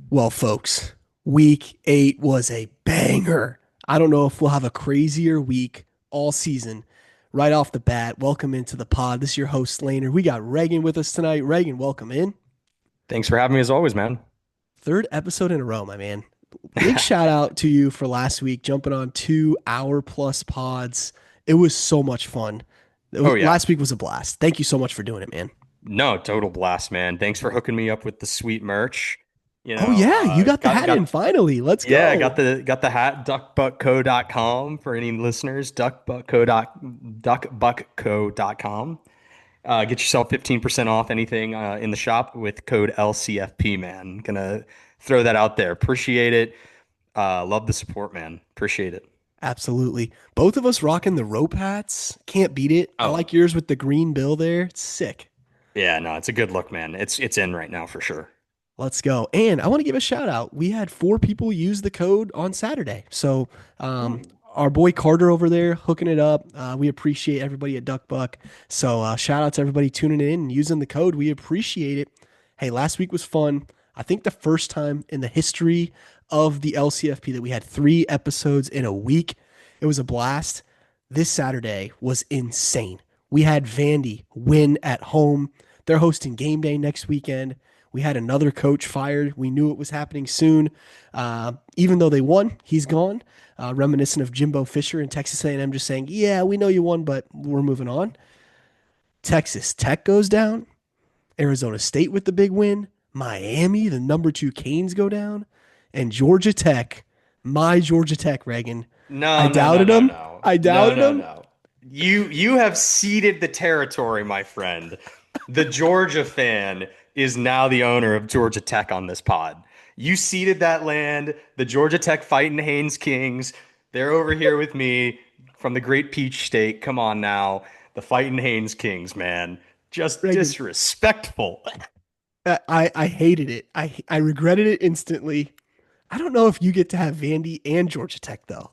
Well, folks, week 8 was a banger. I don't know if we'll have a crazier week all season. Right off the bat, welcome into the pod. This is your host, Laner. We got Reagan with us tonight. Reagan, welcome in. Thanks for having me as always, man. Third episode in a row, my man. Big shout out to you for last week, jumping on 2 hour plus pods. It was so much fun. Oh yeah. Last week was a blast. Thank you so much for doing it, man. No, total blast, man. Thanks for hooking me up with the sweet merch. Oh, yeah, you got the hat in Got finally. Let's yeah, go. got the hat duckbuckco.com for any listeners, duckbuckco.com. Get yourself 15% off anything in the shop with code LCFP, man. Gonna throw that out there. Appreciate it. Love the support, man. Appreciate it. Absolutely. Both of us rocking the rope hats. Can't beat it. I Oh, like yours with the green bill there. It's sick. yeah, no, it's a good look, man. It's in right now for sure. Let's go. And I want to give a shout out. We had 4 people use the code on Saturday. So, our boy Carter over there hooking it up. We appreciate everybody at DuckBuck. So, shout out to everybody tuning in and using the code. We appreciate it. Hey, last week was fun. I think the first time in the history of the LCFP that we had 3 episodes in a week. It was a blast. This Saturday was insane. We had Vandy win at home. They're hosting game day next weekend. We had another coach fired. We knew it was happening soon. Even though they won, he's gone. Reminiscent of Jimbo Fisher in Texas A&M, just saying, "Yeah, we know you won, but we're moving on." Texas Tech goes down. Arizona State with the big win. Miami, the number 2 Canes go down, and Georgia Tech, my Georgia Tech, Reagan. I No, no, no, doubted no, them. no. I No, doubted no, them. no. You have ceded the territory, my friend. The Georgia fan is now the owner of Georgia Tech on this pod. You ceded that land. The Georgia Tech Fighting Haynes Kings. They're over here with me from the Great Peach State. Come on now. The Fighting Haynes Kings, man. Just Reagan, disrespectful. I hated it. I regretted it instantly. I don't know if you get to have Vandy and Georgia Tech though.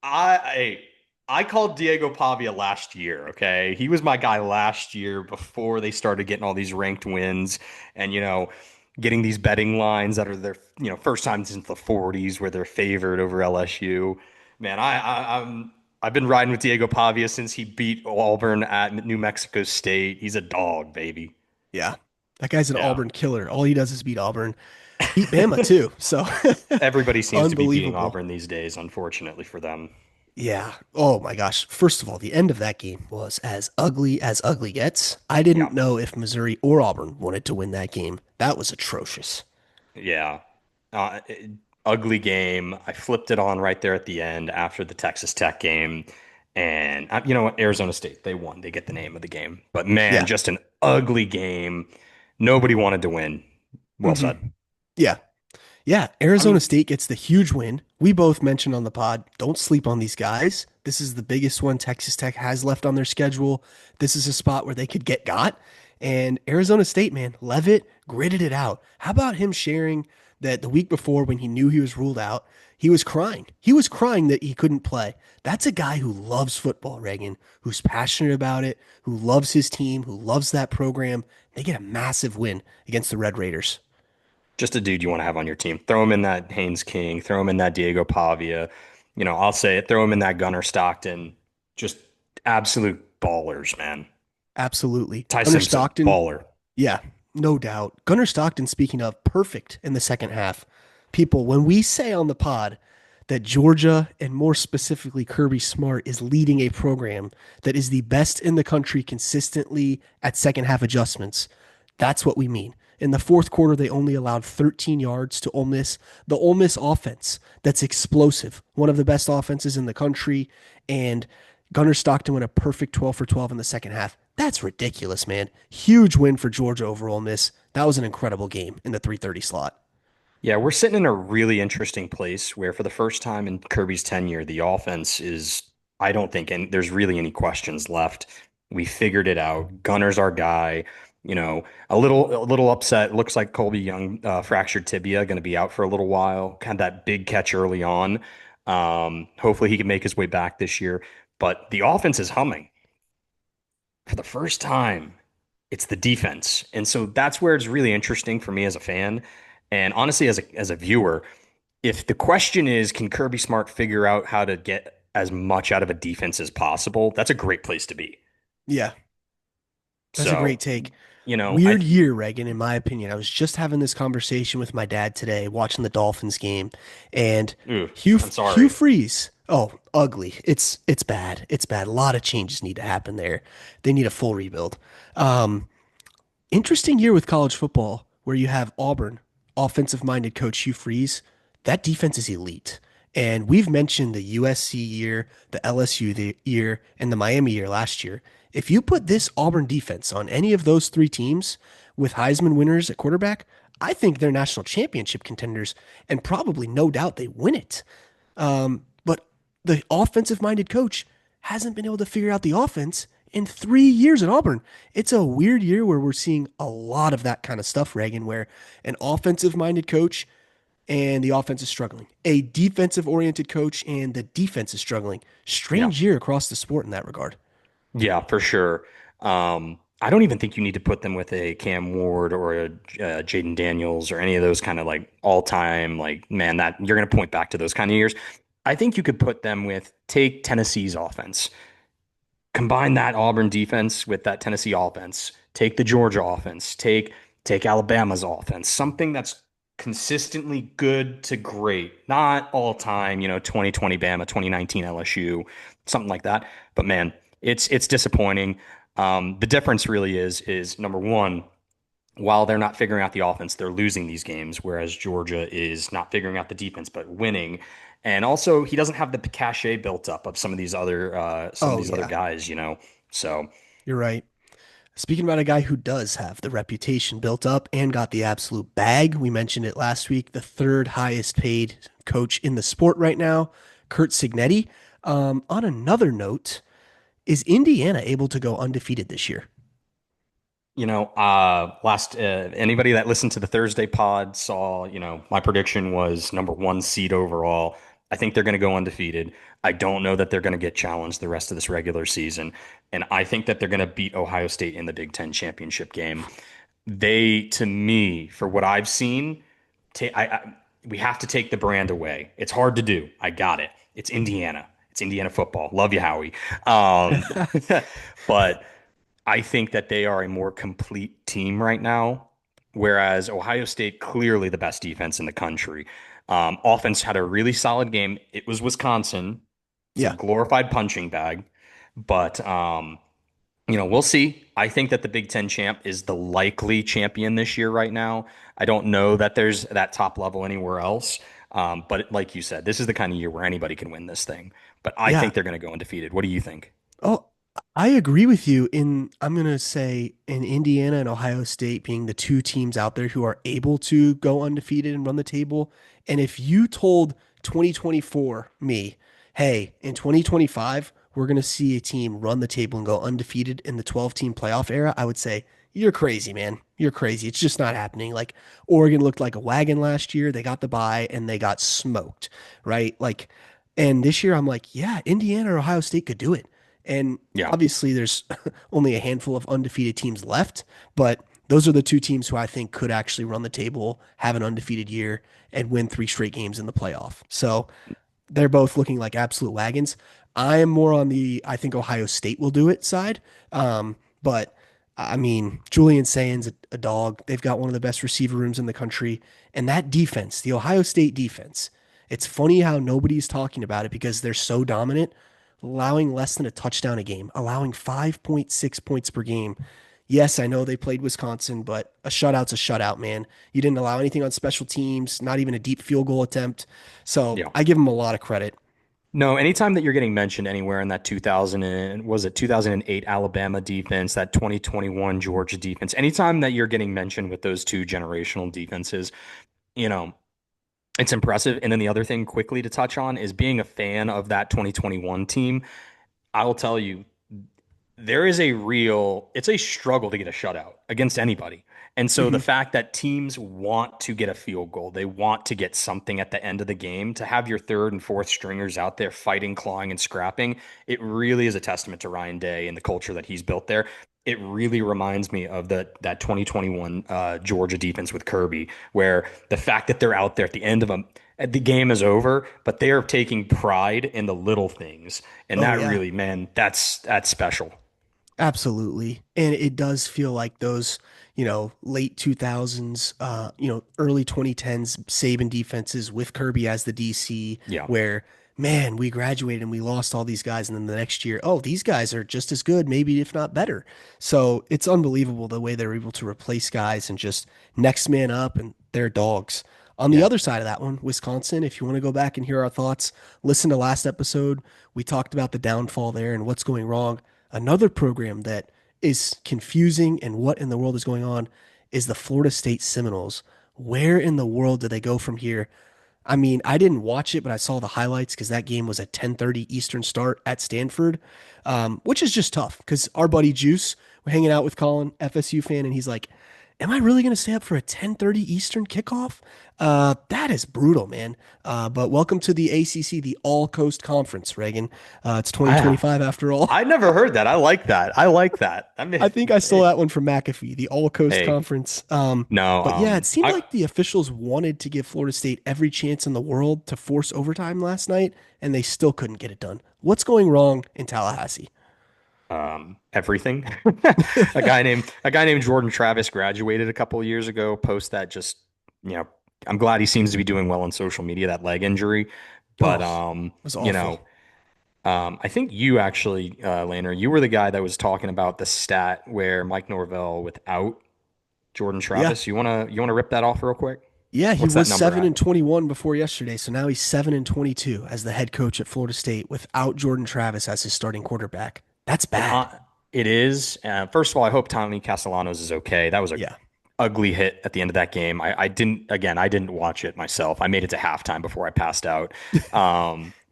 I I called Diego Pavia last year, okay? He was my guy last year before they started getting all these ranked wins and getting these betting lines that are their, first time since the 40s where they're favored over LSU. Man, I've been riding with Diego Pavia since he beat Auburn at New Mexico State. He's a dog, baby. Yeah. That guy's an Yeah. Auburn killer. All he does is beat Auburn. Beat Bama too. So Everybody seems to be beating unbelievable. Auburn these days, unfortunately for them. Yeah. Oh my gosh. First of all, the end of that game was as ugly gets. I Yeah. didn't know if Missouri or Auburn wanted to win that game. That was atrocious. Yeah. Uh, it- Ugly game. I flipped it on right there at the end after the Texas Tech game. And you know what? Arizona State, they won. They get the name of the game. But man, Yeah. just an ugly game. Nobody wanted to win. Well hmm said. Yeah. Yeah. I Arizona mean, State gets the huge win. We both mentioned on the pod, don't sleep on these guys. This is the biggest one Texas Tech has left on their schedule. This is a spot where they could get got. And Arizona State, man, Levitt gritted it out. How about him sharing that the week before when he knew he was ruled out, he was crying. He was crying that he couldn't play. That's a guy who loves football, Reagan, who's passionate about it, who loves his team, who loves that program. They get a massive win against the Red Raiders. just a dude you want to have on your team. Throw him in that Haynes King, throw him in that Diego Pavia. I'll say it, throw him in that Gunnar Stockton. Just absolute ballers, man. Absolutely. Ty Gunnar Simpson, Stockton, baller. yeah, no doubt. Gunnar Stockton, speaking of, perfect in the second half. People, when we say on the pod that Georgia and more specifically Kirby Smart is leading a program that is the best in the country consistently at second half adjustments, that's what we mean. In the fourth quarter, they only allowed 13 yards to Ole Miss. The Ole Miss offense that's explosive, one of the best offenses in the country, and Gunnar Stockton went a perfect 12 for 12 in the second half. That's ridiculous, man. Huge win for Georgia over Ole Miss. That was an incredible game in the 3:30 slot. Yeah, we're sitting in a really interesting place where for the first time in Kirby's tenure, the offense is, I don't think, and there's really any questions left. We figured it out. Gunner's our guy. A little upset. Looks like Colby Young fractured tibia, going to be out for a little while. Had that big catch early on. Hopefully he can make his way back this year. But the offense is humming for the first time. It's the defense, and so that's where it's really interesting for me as a fan. And honestly, as a viewer, if the question is, can Kirby Smart figure out how to get as much out of a defense as possible, that's a great place to be. Yeah, that's a So, great take. I Weird year, Reagan, in my opinion. I was just having this conversation with my dad today, watching the Dolphins game, and ooh, I'm Hugh sorry. Freeze. Oh, ugly. It's bad. It's bad. A lot of changes need to happen there. They need a full rebuild. Um, Interesting year with college football where you have Auburn, offensive minded coach Hugh Freeze. That defense is elite. And we've mentioned the USC year, the year, and the Miami year last year. If you put this Auburn defense on any of those three teams with Heisman winners at quarterback, I think they're national championship contenders and probably no doubt they win it. But the offensive minded coach hasn't been able to figure out the offense in 3 years at Auburn. It's a weird year where we're seeing a lot of that kind of stuff, Reagan, where an offensive minded coach and the offense is struggling, a defensive oriented coach and the defense is struggling. Yeah. Strange year across the sport in that regard. Yeah, for sure. I don't even think you need to put them with a Cam Ward or a Jaden Daniels or any of those kind of like all time, like, man, that you're going to point back to those kind of years. I think you could put them with take Tennessee's offense. Combine that Auburn defense with that Tennessee offense. Take the Georgia offense. Take Alabama's offense. Something that's consistently good to great, not all time. 2020 Bama, 2019 LSU, something like that. But man, it's disappointing. The difference really is number one, while they're not figuring out the offense, they're losing these games, whereas Georgia is not figuring out the defense but winning. And also, he doesn't have the cachet built up of some of Oh, these other yeah, guys. So you're right. Speaking about a guy who does have the reputation built up and got the absolute bag, we mentioned it last week, the third highest paid coach in the sport right now, Kurt Signetti. On another note, is Indiana able to go undefeated this year? last anybody that listened to the Thursday pod saw, my prediction was number one seed overall. I think they're going to go undefeated. I don't know that they're going to get challenged the rest of this regular season, and I think that they're going to beat Ohio State in the Big Ten championship game. They, to me, for what I've seen, we have to take the brand away. It's hard to do. I got it. It's Indiana. It's Indiana football. Love you, Howie. Um, but I think that they are a more complete team right now, whereas Ohio State, clearly the best defense in the country. Offense had a really solid game. It was Wisconsin. It's a Yeah. glorified punching bag, but we'll see. I think that the Big Ten champ is the likely champion this year right now. I don't know that there's that top level anywhere else. But like you said, this is the kind of year where anybody can win this thing. But I Yeah. think they're going to go undefeated. What do you think? Oh, I agree with you I'm going to say in Indiana and Ohio State being the two teams out there who are able to go undefeated and run the table. And if you told 2024 me, hey, in 2025, we're going to see a team run the table and go undefeated in the 12 team playoff era, I would say, you're crazy, man. You're crazy. It's just not happening. Like Oregon looked like a wagon last year. They got the bye and they got smoked, right? Like, and this year I'm like, yeah, Indiana or Ohio State could do it. And Yeah. obviously, there's only a handful of undefeated teams left, but those are the two teams who I think could actually run the table, have an undefeated year, and win three straight games in the playoff. So they're both looking like absolute wagons. I am more on the I think Ohio State will do it side. But I mean, Julian Sainz, a dog. They've got one of the best receiver rooms in the country. And that defense, the Ohio State defense, it's funny how nobody's talking about it because they're so dominant, allowing less than a touchdown a game, allowing 5.6 points per game. Yes, I know they played Wisconsin, but a shutout's a shutout, man. You didn't allow anything on special teams, not even a deep field goal attempt. So Yeah. I give them a lot of credit. No, anytime that you're getting mentioned anywhere in that 2000 and was it 2008 Alabama defense, that 2021 Georgia defense, anytime that you're getting mentioned with those two generational defenses, you know, it's impressive. And then the other thing quickly to touch on is being a fan of that 2021 team. I will tell you, it's a struggle to get a shutout against anybody. And so the Mhm. fact that teams want to get a field goal, they want to get something at the end of the game, to have your third and fourth stringers out there fighting, clawing, and scrapping, it really is a testament to Ryan Day and the culture that he's built there. it really reminds me of that 2021 Georgia defense with Kirby, where the fact that they're out there at the end of the game is over, but they are taking pride in the little things, and Oh that yeah. really, man, that's special. Absolutely. And it does feel like those, late 2000s, early 2010s Saban defenses with Kirby as the DC, Yeah, where, man, we graduated and we lost all these guys. And then the next year, oh, these guys are just as good, maybe if not better. So it's unbelievable the way they're able to replace guys and just next man up, and they're dogs. On the yeah. other side of that one, Wisconsin, if you want to go back and hear our thoughts, listen to last episode. We talked about the downfall there and what's going wrong. Another program that is confusing and what in the world is going on is the Florida State Seminoles. Where in the world do they go from here? I mean, I didn't watch it, but I saw the highlights because that game was a 10:30 Eastern start at Stanford, which is just tough because our buddy Juice, we're hanging out with Colin, FSU fan, and he's like, "Am I really going to stay up for a 10:30 Eastern kickoff?" That is brutal, man. But welcome to the ACC, the All Coast Conference, Reagan. It's I 2025 after all. I never heard that. I like that. I like that. I mean, I think I stole that one from McAfee, the All Coast hey, Conference. no, But yeah, it seemed I like the officials wanted to give Florida State every chance in the world to force overtime last night, and they still couldn't get it done. What's going wrong in Tallahassee? everything. A guy named Jordan Travis graduated a couple of years ago. Post that just you know, I'm glad he seems to be doing well on social media. That leg injury, but Oh, it was you awful. know, I think you actually, Laner, you were the guy that was talking about the stat where Mike Norvell without Jordan Yeah. Travis. You wanna rip that off real quick? Yeah, he What's that was number 7 at? and 21 before yesterday, so now he's 7 and 22 as the head coach at Florida State without Jordan Travis as his starting quarterback. That's And bad. it is. First of all, I hope Tommy Castellanos is okay. That was a Yeah. ugly hit at the end of that game. I didn't watch it myself. I made it to halftime before I passed out.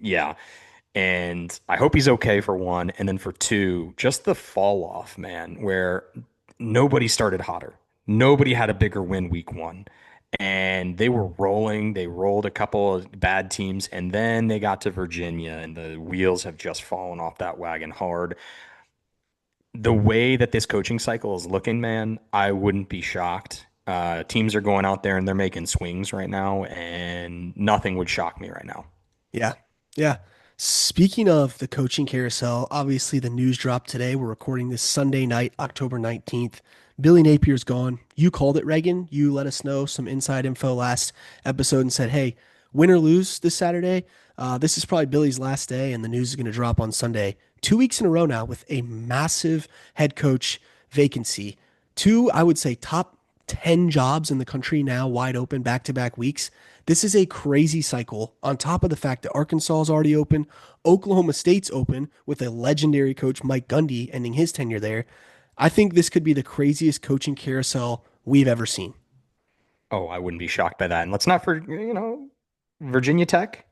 Yeah. And I hope he's okay for one. And then for two, just the fall off, man, where nobody started hotter. Nobody had a bigger win week one. And they were rolling. They rolled a couple of bad teams, and then they got to Virginia, and the wheels have just fallen off that wagon hard. The way that this coaching cycle is looking, man, I wouldn't be shocked. Teams are going out there and they're making swings right now, and nothing would shock me right now. Yeah. Yeah. Speaking of the coaching carousel, obviously the news dropped today. We're recording this Sunday night, October 19th. Billy Napier's gone. You called it, Reagan. You let us know some inside info last episode and said, hey, win or lose this Saturday, this is probably Billy's last day, and the news is going to drop on Sunday. 2 weeks in a row now with a massive head coach vacancy. Two, I would say, top 10 jobs in the country now wide open back to back weeks. This is a crazy cycle on top of the fact that Arkansas is already open. Oklahoma State's open with a legendary coach, Mike Gundy, ending his tenure there. I think this could be the craziest coaching carousel we've ever seen. Oh, I wouldn't be shocked by that. And let's not Virginia Tech.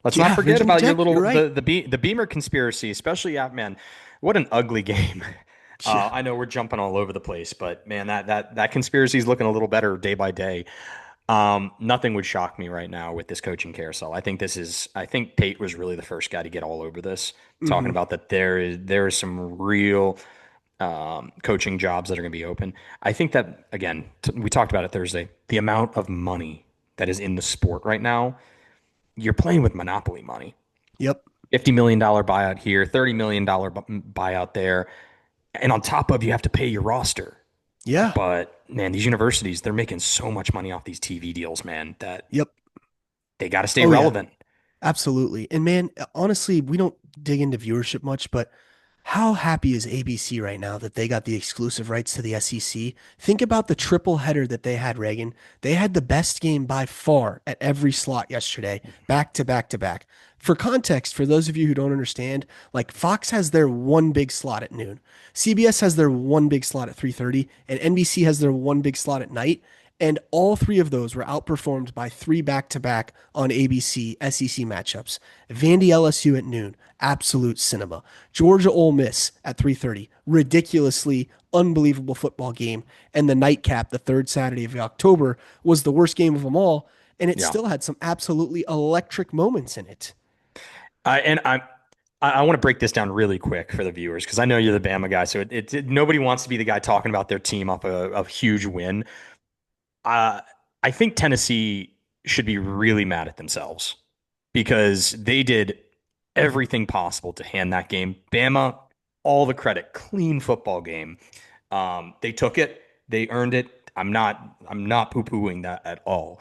Let's not Yeah, forget Virginia about your Tech, you're little right. the Beamer conspiracy, especially yeah, man. What an ugly game. Yeah. I know we're jumping all over the place, but man, that conspiracy is looking a little better day by day. Nothing would shock me right now with this coaching carousel. I think Pate was really the first guy to get all over this, talking Hmm. about that there is some real coaching jobs that are going to be open. I think that again, we talked about it Thursday. The amount of money that is in the sport right now, you're playing with monopoly money. Yep. $50 million buyout here, $30 million buyout there, and on top of you have to pay your roster. Yeah. But man, these universities, they're making so much money off these TV deals, man, that Yep. they got to stay Oh, yeah. relevant. Absolutely. And man, honestly, we don't dig into viewership much, but how happy is ABC right now that they got the exclusive rights to the SEC? Think about the triple header that they had, Reagan. They had the best game by far at every slot yesterday, back to back to back. For context, for those of you who don't understand, like Fox has their one big slot at noon, CBS has their one big slot at 3:30, and NBC has their one big slot at night. And all three of those were outperformed by three back to back on ABC SEC matchups. Vandy LSU at noon, absolute cinema. Georgia Ole Miss at 3:30, ridiculously unbelievable football game. And the nightcap, the third Saturday of October, was the worst game of them all. And it Yeah. still had some absolutely electric moments in it. And I'm I want to break this down really quick for the viewers because I know you're the Bama guy, so nobody wants to be the guy talking about their team off a huge win. Uh, I think Tennessee should be really mad at themselves because they did everything possible to hand that game. Bama, all the credit, clean football game. They took it, they earned it. I'm not poo-pooing that at all.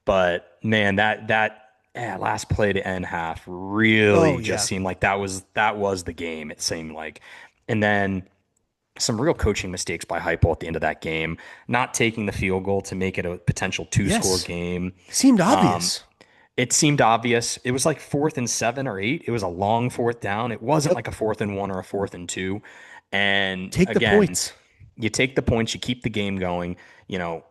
But man, last play to end half Oh really just yeah. seemed like that was the game. It seemed like, and then some real coaching mistakes by Heupel at the end of that game, not taking the field goal to make it a potential two-score Yes. game. Seemed Um, obvious. it seemed obvious. It was like 4th and 7 or 8. It was a long fourth down. It wasn't Yep. like a 4th and 1 or a 4th and 2. And Take the again, points. you take the points, you keep the game going. You know,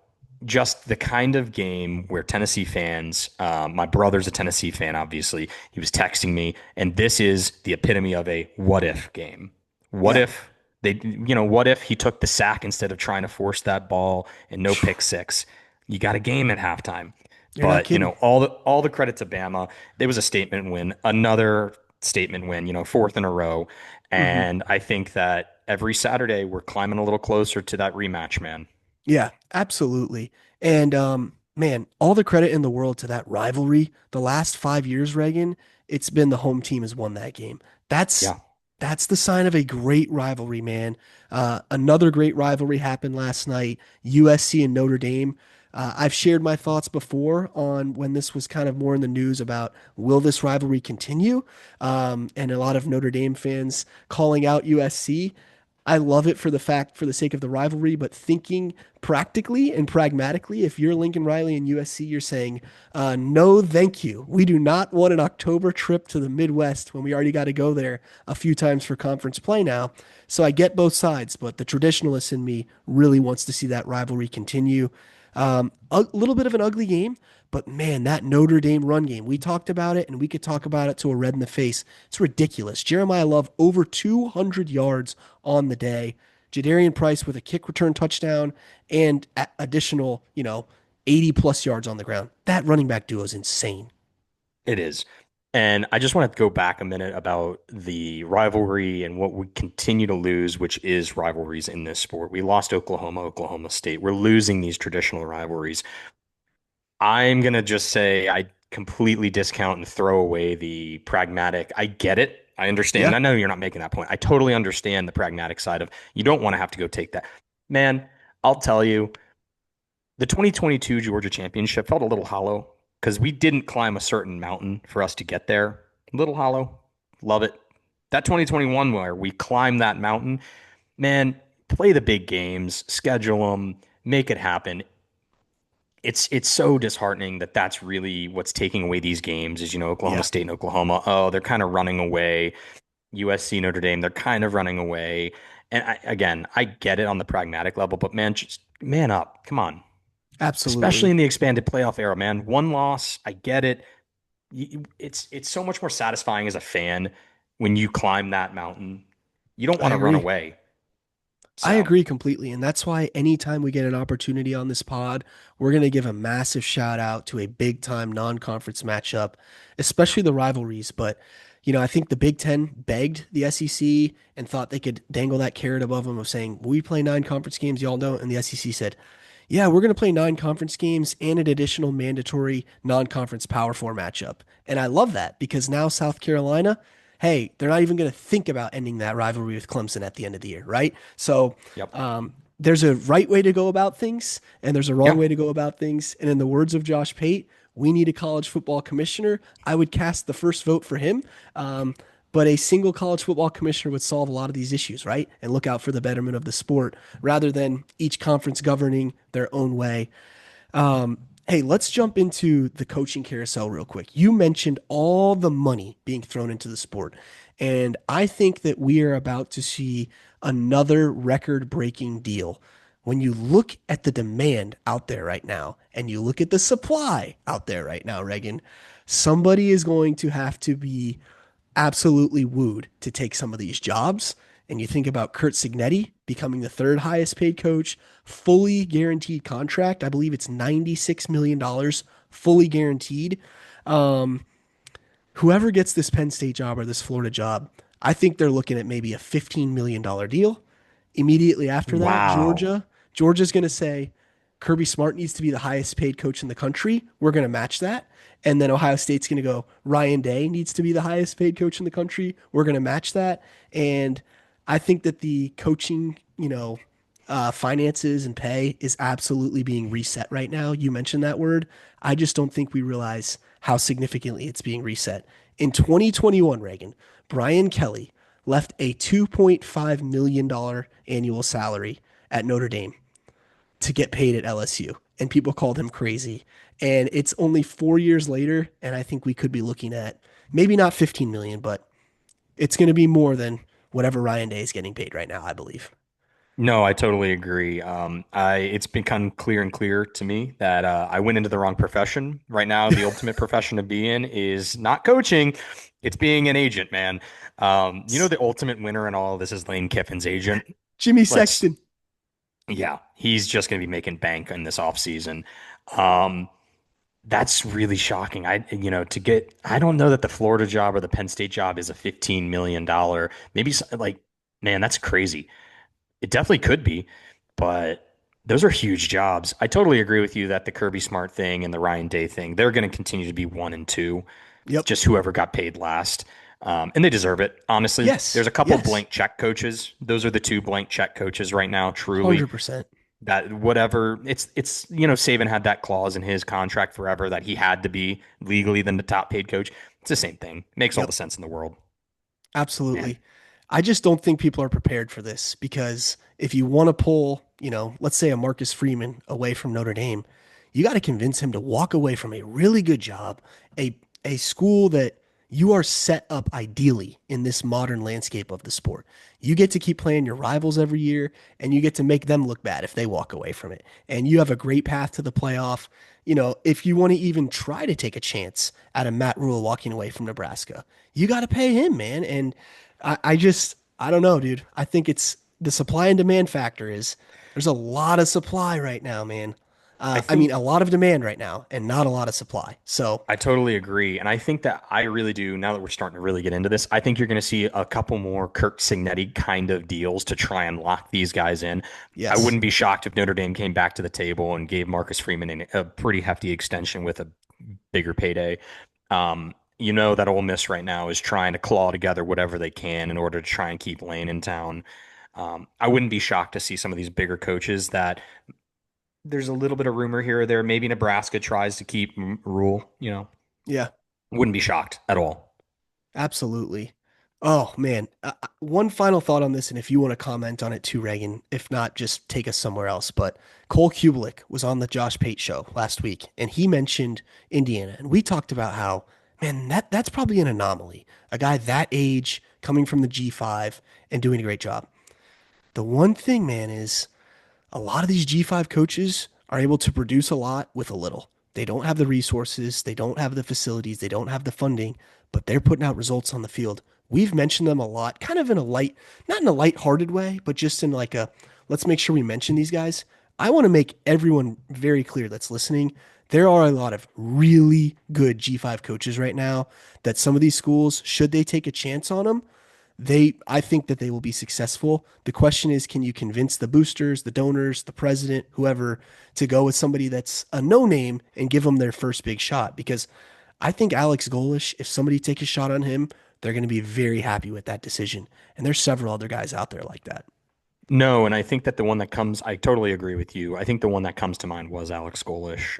just the kind of game where Tennessee fans, my brother's a Tennessee fan, obviously. He was texting me, and this is the epitome of a what if game. What Yeah. if what if he took the sack instead of trying to force that ball and no pick six? You got a game at halftime. You're not But, kidding. all the credit to Bama. There was a statement win, another statement win, fourth in a row. Hmm. And I think that every Saturday we're climbing a little closer to that rematch, man. Yeah, absolutely. And man, all the credit in the world to that rivalry. The last 5 years, Reagan, it's been the home team has won that game. That's Yeah. that's the sign of a great rivalry, man. Another great rivalry happened last night, USC and Notre Dame. I've shared my thoughts before on when this was kind of more in the news about will this rivalry continue? And a lot of Notre Dame fans calling out USC. I love it for the sake of the rivalry, but thinking practically and pragmatically, if you're Lincoln Riley and USC, you're saying, no, thank you. We do not want an October trip to the Midwest when we already got to go there a few times for conference play now. So I get both sides, but the traditionalist in me really wants to see that rivalry continue. A little bit of an ugly game, but man, that Notre Dame run game, we talked about it and we could talk about it till we're red in the face. It's ridiculous. Jeremiah Love over 200 yards on the day. Jadarian Price with a kick return touchdown and additional, 80 plus yards on the ground. That running back duo is insane. It is. And I just want to go back a minute about the rivalry and what we continue to lose, which is rivalries in this sport. We lost Oklahoma, Oklahoma State. We're losing these traditional rivalries. I'm going to just say I completely discount and throw away the pragmatic. I get it. I understand. And Yeah. I know you're not making that point. I totally understand the pragmatic side of you don't want to have to go take that. Man, I'll tell you, the 2022 Georgia Championship felt a little hollow because we didn't climb a certain mountain for us to get there. A little hollow. Love it. That 2021 where we climbed that mountain, man, play the big games, schedule them, make it happen. It's so disheartening that that's really what's taking away these games is, Oklahoma Yeah. State and Oklahoma. Oh, they're kind of running away. USC, Notre Dame, they're kind of running away. And I get it on the pragmatic level, but man, just man up. Come on, especially Absolutely. in the expanded playoff era, man. One loss, I get it. It's so much more satisfying as a fan when you climb that mountain. You don't I want to run agree. away. I So, agree completely. And that's why anytime we get an opportunity on this pod, we're going to give a massive shout out to a big time non conference matchup, especially the rivalries. But, I think the Big Ten begged the SEC and thought they could dangle that carrot above them of saying, we play 9 conference games, y'all don't. And the SEC said, yeah, we're going to play 9 conference games and an additional mandatory non conference Power Four matchup. And I love that because now South Carolina, hey, they're not even going to think about ending that rivalry with Clemson at the end of the year, right? So yep. there's a right way to go about things and there's a wrong Yeah. way to go about things. And in the words of Josh Pate, we need a college football commissioner. I would cast the first vote for him. But a single college football commissioner would solve a lot of these issues, right? And look out for the betterment of the sport rather than each conference governing their own way. Hey, let's jump into the coaching carousel real quick. You mentioned all the money being thrown into the sport, and I think that we are about to see another record breaking deal. When you look at the demand out there right now and you look at the supply out there right now, Reagan, somebody is going to have to be absolutely wooed to take some of these jobs. And you think about Kurt Signetti becoming the third highest paid coach, fully guaranteed contract. I believe it's $96 million fully guaranteed. whoever gets this Penn State job or this Florida job, I think they're looking at maybe a $15 million deal. Immediately after that, Wow. Georgia's going to say Kirby Smart needs to be the highest paid coach in the country. We're going to match that. And then Ohio State's going to go, Ryan Day needs to be the highest paid coach in the country. We're going to match that. And I think that the coaching, finances and pay is absolutely being reset right now. You mentioned that word. I just don't think we realize how significantly it's being reset. In 2021, Reagan, Brian Kelly left a $2.5 million annual salary at Notre Dame to get paid at LSU. And people called him crazy. And it's only 4 years later. And I think we could be looking at maybe not 15 million, but it's going to be more than whatever Ryan Day is getting paid right now, I believe. No, I totally agree. It's become clear and clear to me that I went into the wrong profession. Right now, the ultimate profession to be in is not coaching; it's being an agent, man. The ultimate winner in all of this is Lane Kiffin's agent. Jimmy Let's, Sexton. yeah, he's just going to be making bank in this offseason. Um, that's really shocking. I don't know that the Florida job or the Penn State job is a $15 million. Maybe like, man, that's crazy. It definitely could be, but those are huge jobs. I totally agree with you that the Kirby Smart thing and the Ryan Day thing, they're going to continue to be one and two, Yep. just whoever got paid last. And they deserve it. Honestly, Yes. there's a couple Yes. blank check coaches. Those are the two blank check coaches right now, truly. 100%. That whatever Saban had that clause in his contract forever that he had to be legally the top paid coach. It's the same thing. Makes all the Yep. sense in the world. Man, Absolutely. I just don't think people are prepared for this because if you want to pull, let's say a Marcus Freeman away from Notre Dame, you got to convince him to walk away from a really good job, a school that you are set up ideally in this modern landscape of the sport. You get to keep playing your rivals every year and you get to make them look bad if they walk away from it. And you have a great path to the playoff. If you want to even try to take a chance at a Matt Rule walking away from Nebraska, you got to pay him, man. And I don't know, dude. I think it's the supply and demand factor is there's a lot of supply right now, man. I I mean, think a lot of demand right now and not a lot of supply. So, I totally agree. And I think that I really do, now that we're starting to really get into this, I think you're going to see a couple more Kirk Signetti kind of deals to try and lock these guys in. I yes. wouldn't be shocked if Notre Dame came back to the table and gave Marcus Freeman a pretty hefty extension with a bigger payday. That Ole Miss right now is trying to claw together whatever they can in order to try and keep Lane in town. I wouldn't be shocked to see some of these bigger coaches that there's a little bit of rumor here or there. Maybe Nebraska tries to keep Rule. Yeah, Wouldn't be shocked at all. absolutely. Oh, man. One final thought on this, and if you want to comment on it too, Reagan, if not, just take us somewhere else. But Cole Kubelik was on the Josh Pate show last week, and he mentioned Indiana. And we talked about how, man, that's probably an anomaly. A guy that age coming from the G5 and doing a great job. The one thing, man, is a lot of these G5 coaches are able to produce a lot with a little. They don't have the resources, they don't have the facilities, they don't have the funding, but they're putting out results on the field. We've mentioned them a lot, kind of in a not in a light-hearted way, but just in like a let's make sure we mention these guys. I want to make everyone very clear that's listening. There are a lot of really good G5 coaches right now that some of these schools, should they take a chance on them, I think that they will be successful. The question is, can you convince the boosters, the donors, the president, whoever, to go with somebody that's a no name and give them their first big shot? Because I think Alex Golish, if somebody takes a shot on him, they're going to be very happy with that decision. And there's several other guys out there like that. No, and I think that I totally agree with you. I think the one that comes to mind was Alex Golish,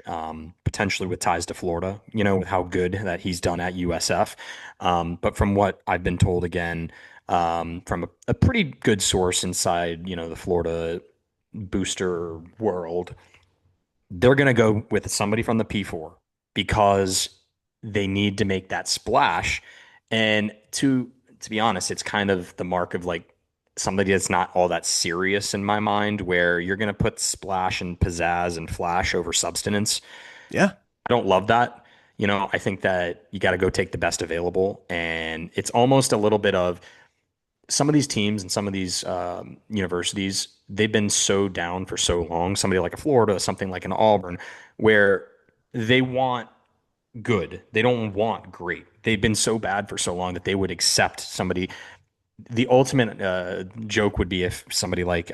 potentially with ties to Florida, with how good that he's done at USF. But from what I've been told again, from a pretty good source inside, the Florida booster world, they're going to go with somebody from the P4 because they need to make that splash. And to be honest, it's kind of the mark of like somebody that's not all that serious in my mind, where you're going to put splash and pizzazz and flash over substance. Yeah. I don't love that. I think that you got to go take the best available. And it's almost a little bit of some of these teams and some of these universities, they've been so down for so long. Somebody like a Florida, something like an Auburn, where they want good. They don't want great. They've been so bad for so long that they would accept somebody. The ultimate joke would be if somebody like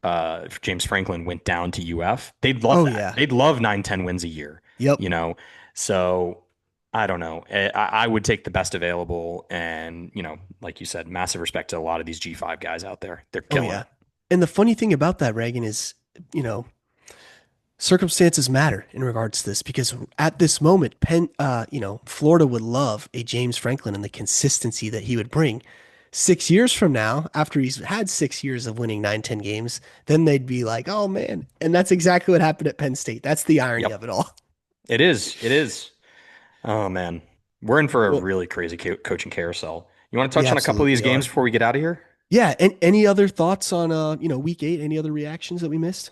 if James Franklin went down to UF. They'd love Oh that. yeah. They'd love 9, 10 wins a year, Yep. you know? So I don't know. I would take the best available. And, like you said, massive respect to a lot of these G5 guys out there. They're Oh killing yeah. it. And the funny thing about that, Reagan, is, you know, circumstances matter in regards to this because at this moment, Florida would love a James Franklin and the consistency that he would bring. 6 years from now, after he's had 6 years of winning 9, 10 games, then they'd be like, oh man. And that's exactly what happened at Penn State. That's the irony Yep. of it all. It is. It is. Oh, man. We're in for a Well, really crazy coaching carousel. You want to we touch on a couple of these absolutely games are. before we get out of here? Yeah. And any other thoughts on, week 8? Any other reactions that we missed?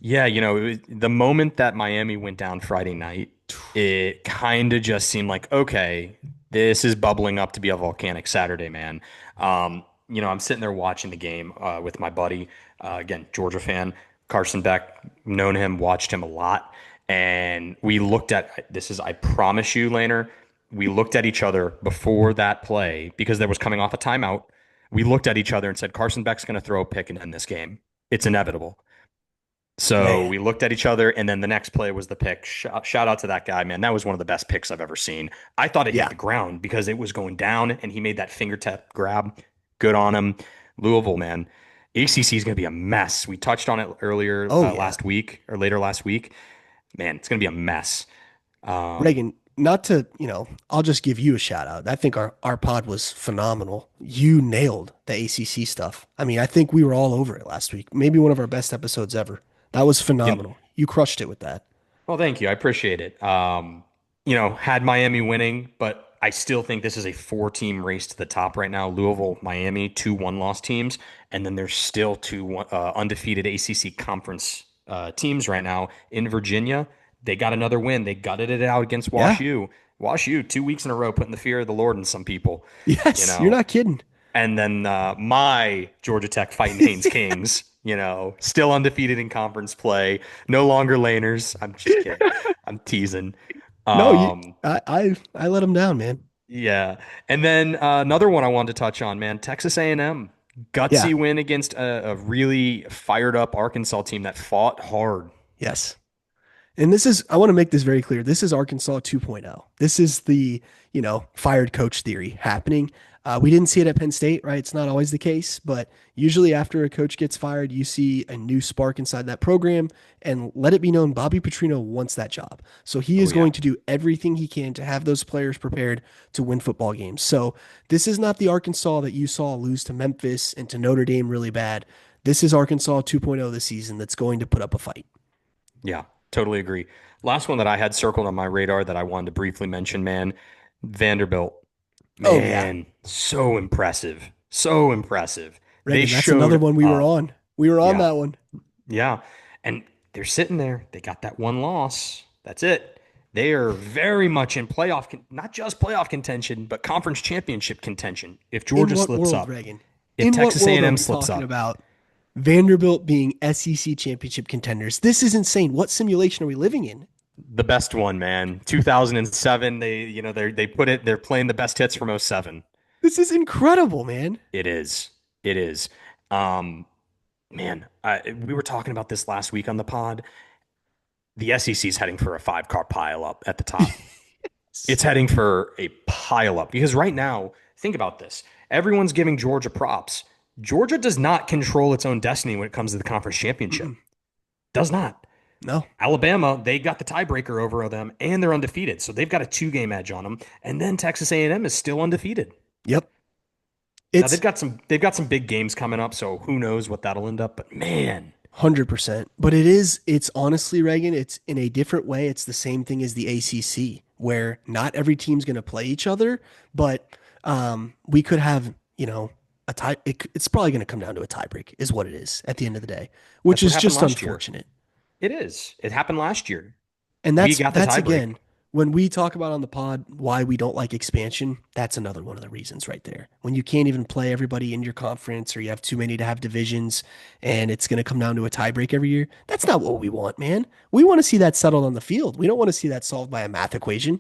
Yeah, the moment that Miami went down Friday night, it kind of just seemed like, okay, this is bubbling up to be a volcanic Saturday, man. I'm sitting there watching the game with my buddy, again, Georgia fan, Carson Beck, known him, watched him a lot. And we looked at this is, I promise you, Laner, we looked at each other before that play because there was coming off a timeout. We looked at each other and said, Carson Beck's going to throw a pick and end this game. It's inevitable. So Man. we looked at each other, and then the next play was the pick. Shout out to that guy, man. That was one of the best picks I've ever seen. I thought it hit Yeah. the ground because it was going down, and he made that fingertip grab. Good on him. Louisville, man. ACC is going to be a mess. We touched on it earlier Oh yeah. last week or later last week. Man, it's going to be a mess. Um, Reagan, not to, I'll just give you a shout out. I think our pod was phenomenal. You nailed the ACC stuff. I mean, I think we were all over it last week. Maybe one of our best episodes ever. That was you, phenomenal. You crushed it with that. Well, thank you. I appreciate it. Had Miami winning, but I still think this is a four-team race to the top right now. Louisville, Miami, two one-loss teams, and then there's still two undefeated ACC conference teams right now in Virginia. They got another win. They gutted it out against Yeah. WashU. WashU, 2 weeks in a row, putting the fear of the Lord in some people. You Yes, you're know, not kidding. and then my Georgia Tech Fighting Haynes Kings, still undefeated in conference play, no longer laners. I'm just kidding. I'm teasing. No, Um, I let him down, man. yeah. And then another one I wanted to touch on, man, Texas A&M. Yeah. Gutsy win against a really fired up Arkansas team that fought hard. Yes. And I want to make this very clear. This is Arkansas 2.0. This is the, fired coach theory happening. We didn't see it at Penn State, right? It's not always the case, but usually after a coach gets fired, you see a new spark inside that program. And let it be known, Bobby Petrino wants that job. So he Oh, is yeah. going to do everything he can to have those players prepared to win football games. So this is not the Arkansas that you saw lose to Memphis and to Notre Dame really bad. This is Arkansas 2.0 this season that's going to put up a fight. Yeah, totally agree. Last one that I had circled on my radar that I wanted to briefly mention, man, Vanderbilt. Oh, yeah. Man, so impressive. So impressive. They Reagan, that's another showed one we were up. on. We were on Yeah. that one. Yeah. And they're sitting there. They got that one loss. That's it. They are very much in not just playoff contention, but conference championship contention. If In Georgia what slips world, up, Reagan? if In what Texas world are A&M we slips talking up, about Vanderbilt being SEC championship contenders? This is insane. What simulation are we living in? the best one, man. 2007, they're playing the best hits from '07. This is incredible, man. It is. It is. Um, Man, we were talking about this last week on the pod. The SEC is heading for a five-car pileup at the top. It's heading for a pileup because right now, think about this. Everyone's giving Georgia props. Georgia does not control its own destiny when it comes to the conference championship. Mm-mm. Does not. No. Alabama, they got the tiebreaker over them, and they're undefeated, so they've got a two-game edge on them. And then Texas A&M is still undefeated. Yep. Now It's they've got some big games coming up, so who knows what that'll end up. But man, 100%. But it's honestly, Reagan, it's in a different way. It's the same thing as the ACC, where not every team's going to play each other, but we could have, a tie. It's probably going to come down to a tiebreak, is what it is at the end of the day, which that's what is happened just last year. unfortunate. It is. It happened last year. And We that's got the that's tiebreak. again when we talk about on the pod why we don't like expansion, that's another one of the reasons right there. When you can't even play everybody in your conference or you have too many to have divisions and it's going to come down to a tiebreak every year, that's not what we want, man. We want to see that settled on the field. We don't want to see that solved by a math equation.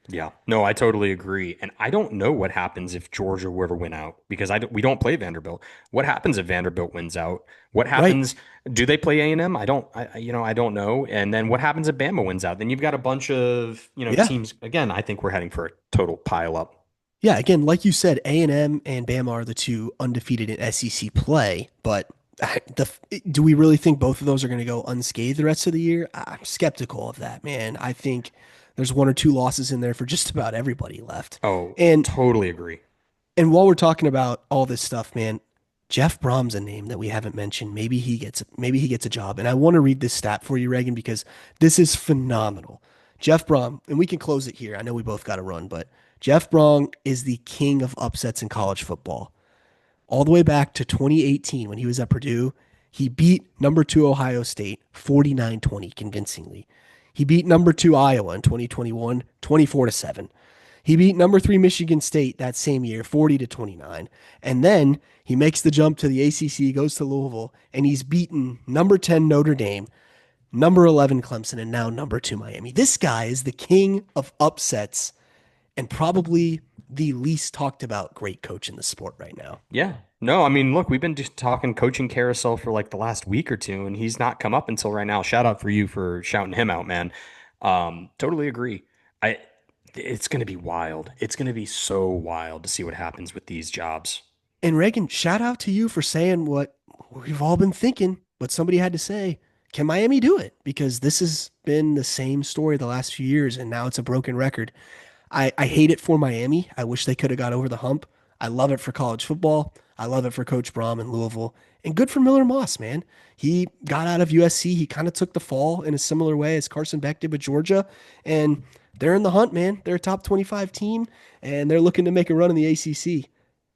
Yeah, no, I totally agree. And I don't know what happens if Georgia were to win out because we don't play Vanderbilt. What happens if Vanderbilt wins out? What Right. happens? Do they play A&M? I don't know. And then what happens if Bama wins out? Then you've got a bunch of, Yeah. teams. Again, I think we're heading for a total pile up. Yeah, again, like you said, A&M and Bama are the two undefeated in SEC play, but the do we really think both of those are going to go unscathed the rest of the year? I'm skeptical of that, man. I think there's one or two losses in there for just about everybody left. Oh, And totally agree. while we're talking about all this stuff, man, Jeff Brom's a name that we haven't mentioned. Maybe he gets a job. And I want to read this stat for you, Reagan, because this is phenomenal. Jeff Brom, and we can close it here. I know we both got to run, but Jeff Brom is the king of upsets in college football. All the way back to 2018 when he was at Purdue, he beat number 2 Ohio State 49-20 convincingly. He beat number 2 Iowa in 2021 24-7. He beat number 3 Michigan State that same year 40-29. And then he makes the jump to the ACC, goes to Louisville, and he's beaten number 10 Notre Dame, number 11 Clemson, and now number 2 Miami. This guy is the king of upsets and probably the least talked about great coach in the sport right now. Yeah. No, I mean, look, we've been just talking coaching carousel for like the last week or two, and he's not come up until right now. Shout out for you for shouting him out, man. Totally agree. I it's gonna be wild. It's gonna be so wild to see what happens with these jobs. And Reagan, shout out to you for saying what we've all been thinking, what somebody had to say. Can Miami do it? Because this has been the same story the last few years, and now it's a broken record. I hate it for Miami. I wish they could have got over the hump. I love it for college football. I love it for Coach Brom in Louisville. And good for Miller Moss, man. He got out of USC. He kind of took the fall in a similar way as Carson Beck did with Georgia. And they're in the hunt, man. They're a top 25 team, and they're looking to make a run in the ACC.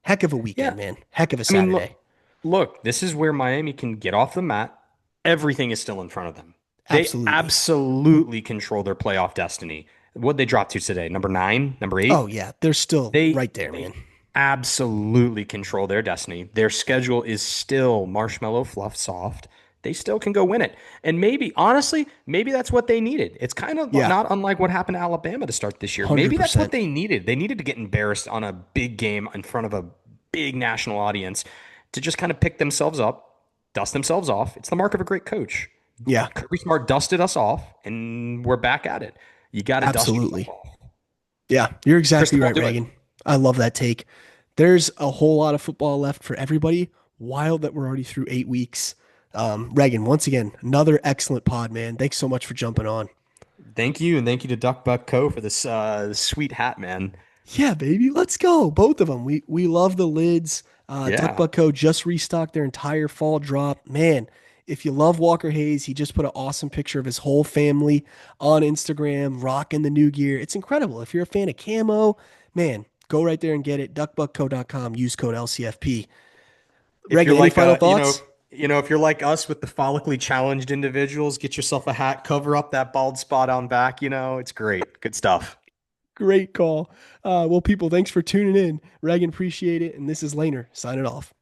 Heck of a Yeah. weekend, man. Heck of a I mean, Saturday. look, this is where Miami can get off the mat. Everything is still in front of them. They Absolutely. absolutely control their playoff destiny. What they drop to today? Number nine, number Oh, eight? yeah. They're still They right there, they man. absolutely control their destiny. Their schedule is still marshmallow fluff soft. They still can go win it. And maybe, honestly, maybe that's what they needed. It's kind of Yeah, not unlike what happened to Alabama to start this year. Maybe that's what 100%. they needed. They needed to get embarrassed on a big game in front of a big national audience to just kind of pick themselves up, dust themselves off. It's the mark of a great coach. Yeah, Kirby Smart dusted us off, and we're back at it. You got to dust yourself absolutely. off. Yeah, you're exactly Cristobal, right, do it. Reagan. I love that take. There's a whole lot of football left for everybody. Wild that we're already through 8 weeks. Reagan, once again, another excellent pod, man. Thanks so much for jumping on. Thank you, and thank you to Duck Buck Co. for this sweet hat, man. Yeah, baby, let's go. Both of them. We love the lids. Duck Yeah. Buck Co. just restocked their entire fall drop. Man, if you love Walker Hayes, he just put an awesome picture of his whole family on Instagram, rocking the new gear. It's incredible. If you're a fan of camo, man, go right there and get it. Duckbuckco.com. Use code LCFP. If you're Reagan, any like final thoughts? if you're like us with the follically challenged individuals, get yourself a hat, cover up that bald spot on back. It's great. Good stuff. Great call. Well, people, thanks for tuning in. Reagan, appreciate it. And this is Laner signing off.